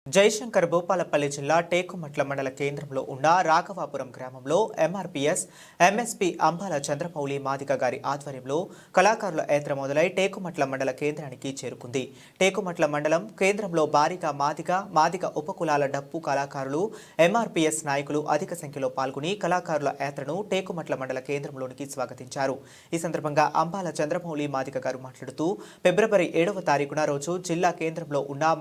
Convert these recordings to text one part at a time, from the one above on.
జయశంకర్ భూపాలపల్లి జిల్లా టేకుమట్ల మండల కేంద్రంలో ఉన్న రాఘవాపురం గ్రామంలో ఎంఆర్పీఎస్ ఎంఎస్పీ అంబాల చంద్రమౌళి మాదిగ గారి ఆధ్వర్యంలో కళాకారుల యాత్ర మొదలై టేకుమట్ల మండల కేంద్రానికి చేరుకుంది. టేకుమట్ల మండలం కేంద్రంలో భారీగా మాదిగ ఉపకులాల డప్పు కళాకారులు ఎంఆర్పీఎస్ నాయకులు అధిక సంఖ్యలో పాల్గొని కళాకారుల యాత్రను టేకుమట్ల మండల కేంద్రంలోనికి స్వాగతించారు. ఈ సందర్భంగా అంబాల చంద్రమౌళి మాదిగ గారు మాట్లాడుతూ ఫిబ్రవరి 7వ తారీఖున రోజు జిల్లా కేంద్రంలో ఉన్న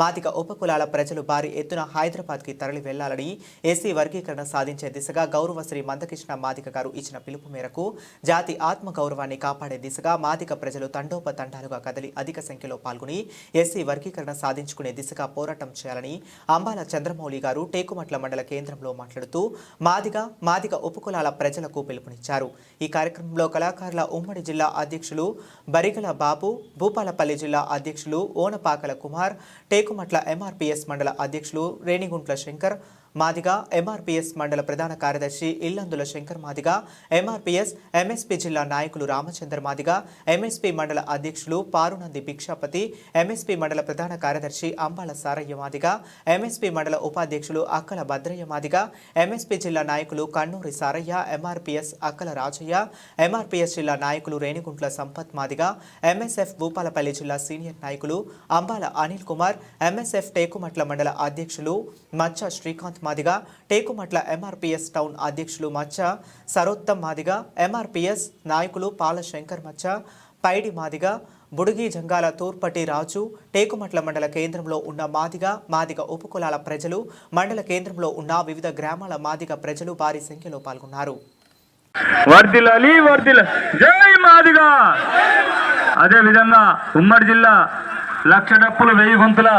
మాదిగ ఉపకులాల ప్రజలు భారీ ఎత్తున హైదరాబాద్కి తరలి వెళ్లాలని ఎస్సీ వర్గీకరణ సాధించే దిశగా గౌరవశ్రీ మందకృష్ణ మాదిగ గారు ఇచ్చిన పిలుపు మేరకు జాతి ఆత్మ గౌరవాన్ని కాపాడే దిశగా మాదిగ ప్రజలు తండోపతండాలుగా కదిలి అధిక సంఖ్యలో పాల్గొని ఎస్సీ వర్గీకరణ సాధించుకునే దిశగా పోరాటం చేయాలని అంబాల చంద్రమౌళి గారు టేకుమట్ల మండల కేంద్రంలో మాట్లాడుతూ మాదిగ ఉపకులాల ప్రజలకు పిలుపునిచ్చారు. ఈ కార్యక్రమంలో కళాకారుల ఉమ్మడి జిల్లా అధ్యక్షులు బరిగల బాబు, భూపాలపల్లి జిల్లా అధ్యక్షులు ఓనపాకల కుమార్, టేకుమట్ల ఎంఆర్పీఎస్ మండల అధ్యక్షులు రేణిగుంట్ల శంకర్ మాదిగ, ఎంఆర్పీఎస్ మండల ప్రధాన కార్యదర్శి ఇల్లందుల శంకర్ మాదిగ, ఎంఆర్పీఎస్ ఎంఎస్పీ జిల్లా నాయకులు రామచంద్ర మాదిగ, ఎంఎస్పీ మండల అధ్యక్షులు పారునంది భిక్షాపతి, ఎంఎస్పీ మండల ప్రధాన కార్యదర్శి అంబాల సారయ్య మాదిగ, ఎంఎస్పీ మండల ఉపాధ్యక్షులు అక్కల భద్రయ్య మాదిగ, ఎంఎస్పీ జిల్లా నాయకులు కన్నూరి సారయ్య, ఎంఆర్పీఎస్ అక్కల రాజయ్య, ఎంఆర్పీఎస్ జిల్లా నాయకులు రేణిగుంట్ల సంపత్ మాదిగ, ఎంఎస్ఎఫ్ భూపాలపల్లి జిల్లా సీనియర్ నాయకులు అంబాల అనిల్ కుమార్, ఎంఎస్ఎఫ్ టేకుమట్ల మండల అధ్యక్షులు మచ్చ శ్రీకాంత్ మాదిగ, టేకుమట్ల ఎంఆర్పీఎస్ టౌన్ అధ్యక్షులు మచ్చ సరోత్తమ్ మాదిగ, ఎంఆర్పీఎస్ నాయకులు పాలశంకర్ మచ్చ, పైడి మాదిగ, బుడుగి జంగాల తూర్పటి రాజు, టేకుమట్ల మండల కేంద్రంలో ఉన్న మాదిగ ఉపకులాల ప్రజలు, మండల కేంద్రంలో ఉన్న వివిధ గ్రామాల మాదిగ ప్రజలు భారీ సంఖ్యలో పాల్గొన్నారు. వర్ధిల్లాలి వర్ధిల్లాలి, జై మాదిగ. అదే విధంగా ఉమ్మడి జిల్లా లక్ష డప్పులు 1000 గొంతుల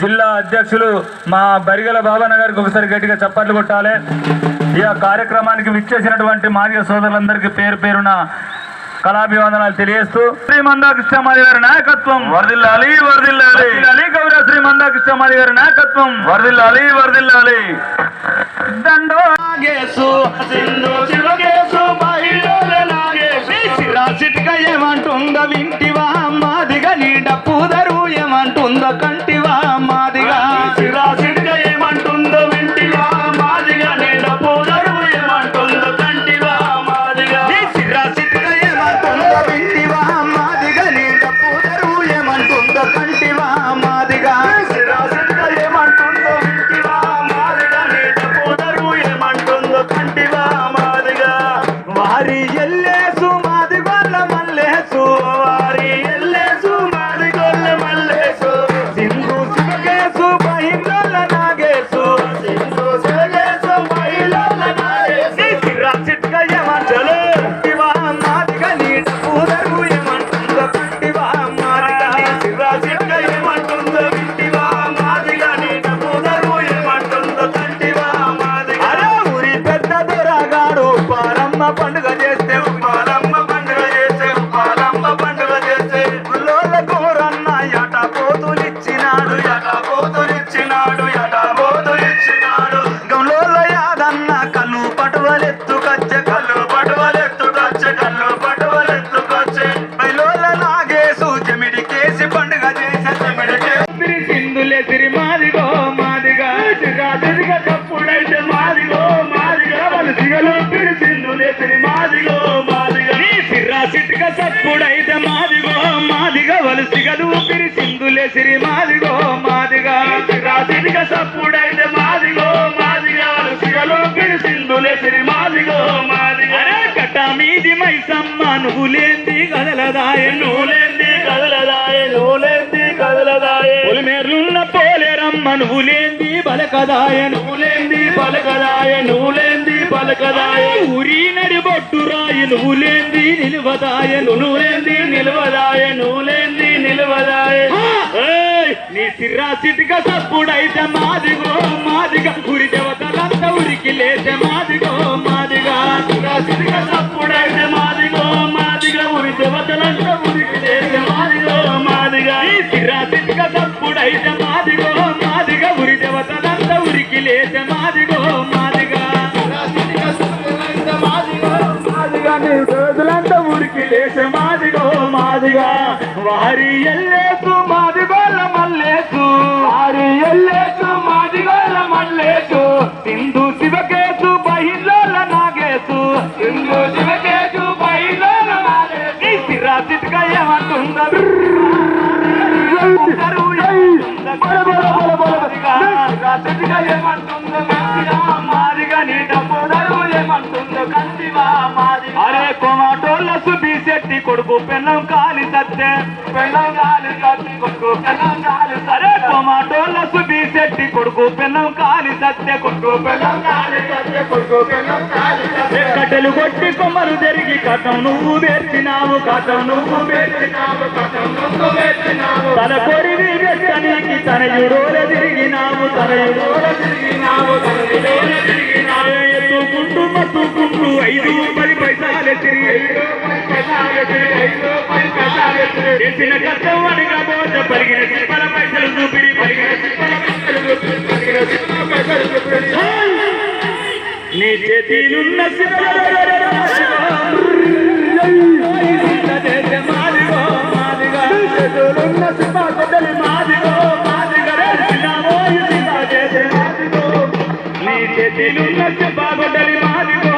జిల్లా అధ్యక్షులు మా బరిగల బాబన్న గారికి ఒకసారి గట్టిగా చప్పట్లు కొట్టాలి. ఈ కార్యక్రమానికి విచ్చేసినటువంటి మాదిగ సోదరులందరికీ పేరు పేరున కళాభివందనాలు తెలియజేస్తూ శ్రీ మందాకృష్ణ మాదిగ గారి నాయకత్వం వర్ధిల్లాలి వర్ధిల్లాలి. గౌరవ శ్రీ మందాకృష్ణ మాదిగ గారి నాయకత్వం వర్ధిల్లాలి వర్ధిల్లాలి. దండో నాగేసు సింధు శివగేసు మహిళల నాగేసు సిరాసిట్గా ఏమంటుందో వింటివా మాదిగ, నీ డప్పు దరు ఏమంటుందో కంటివా మాదిగ, సిరాసిట్గా ఏమంటుందో వింటివా మాదిగ, నీ డప్పు దరు ఏమంటుందో కంటివా మాదిగ, సిరాసిట్గా ఏమంటుందో వింటివా మాదిగ, నీ డప్పు దరు ఏమంటుందో కంటివా మాదిగ, సిరాసిట్గా ఏమంటుందో వింటివా మాదిగ, నీ డప్పు దరు ఏమంటుందో కంటివా మాదిగ. వారి ఎల్లేసు మాదిగొల్ల మల్లేసు, వారి ఎల్లేసు మాదిగొల్ల మల్లేసు, సింధు శివగేసు మహిళల నాగేసు, సింధు శివగేసు మహిళల నాగేసు, సిరాసిట్గా ఏమంటలో కంటివా మాదిగ, నీ డప్పు దరు ఏమంటుందో కంటివా మాదిగ, సిరాసిట్గా ఏమంటుందో వింటివా మాదిగ, నీ డప్పు దరు ఏమంటుందో కంటివా మాదిగ. అరే ఊరి పెద్ద దొరగాడు పాలమ్మ పండుగ చేస్తే, పాలమ్మ పండుగ చేస్తే, పాలమ్మ పండుగ చేస్తే, గుల్లోల కూరన్న ఎట పోతులిచ్చినాడు, ఎట పోతులిచ్చినాడు, ఎట పోతులిచ్చినాడు. గౌలోల యాదన్న కళ్ళు పటువలెత్తుకొచ్చే, కళ్ళు పటువలెత్తుకొచ్చే, కళ్ళు పటువలెత్తుకొచ్చే. బయలోల నాగేసు జమిడి కేసి పండుగ చేసే, జమిడి కేసి సింధులే సిరి మాదిగో మాదిగా, సిరిగా చప్పుడైతే మాదిగో మాదిగా, వాళ్ళు సిగలు సింధులే సిరి మాదిగో మాదిగా, నీ సిరాసిట్గా చప్పుడైతే మాదిగో మాదిగా, వాళ్ళు సిగలు సింధులే సిరి మాదిగో మాదిగా, సిరాసిట్గా చప్పుడైతే మాదిగో మాదిగా, వాళ్ళు సిగలు సింధులే సిరి మాదిగో మాదిగా. కట్ట మీది మైసమ్మ నువ్వులేంది కదలదాయే, నువ్వులేంది కదలదాయే, నువ్వులేంది కదలదాయే. పొలిమేర్లున్న పోలేరమ్మ నువ్వులేంది బలకదాయే, నువ్వులేంది బలకదాయే, నువ్వులేంది బలకదాయే. ఊరి నడి బొట్టు రాయి నువ్వులేంది నిలువదాయే, నువ్వులేంది నిలువదాయే, నువ్వులేంది నిలువదాయే. నీ సిరాసిట్గా చప్పుడైతే మాదిగో మాదిగ, ఊరి దేవతలంతా ఉరికి లేచే మాదిగో మాదిగ, సిరాసిట్గా చప్పుడైతే మాదిగో మాదిగ, ఊరి దేవతలంతా ఉరికి లేచే మాదిగో మాదిగ, సిరాసిట్గా చప్పుడైతే మాదిగో మాదిగ, ఊరి దేవతలంతా ఉరికి లేచే మాదిగో మాదిగ, రోజులంతా ఉరికి లేచే మాదిగో మాదిగా. వారి ఎల్లేసు మాదిగోళ్ళ మల్లేసు, వారి ఎల్లే అరే కొమాటోళ్ళ సుబిశెట్టి కొడుకు పెళ్ళం కాలి సత్తే పెళ్ళం కాలి సత్తి కొడుకు పెళ్ళం కాలి అరే కొమాటోళ్ళ సుబిశెట్టి కొడుకు పెళ్ళం కాలి సత్తే కొడుకు పెళ్ళం కాలి సత్తే కొడుకు పెళ్ళం కాలి కట్టెలు కొట్టి కొమ్మలు జరిగి కథం నువ్వు వేర్చినావు కథం నువ్వు వేర్చినావు కథం నువ్వు వేర్చినావు తన కొరివి వెచ్చనికి తనయుడోల తిరిగినావు తనయుడోల తిరిగినావు తనయుడోల తిరిగినావు ఎత్తుకుంటూ మత్తుకుంటూ 5-10 పైసలు తిరిగి చేసిన కష్టం అడిగా పోత పరిగిన శిల్పల పైసలు చూపిడి పరిగిన నీ చేతిలున్న నీ చేతిలున్న బాగొడ్డలి మాదిగో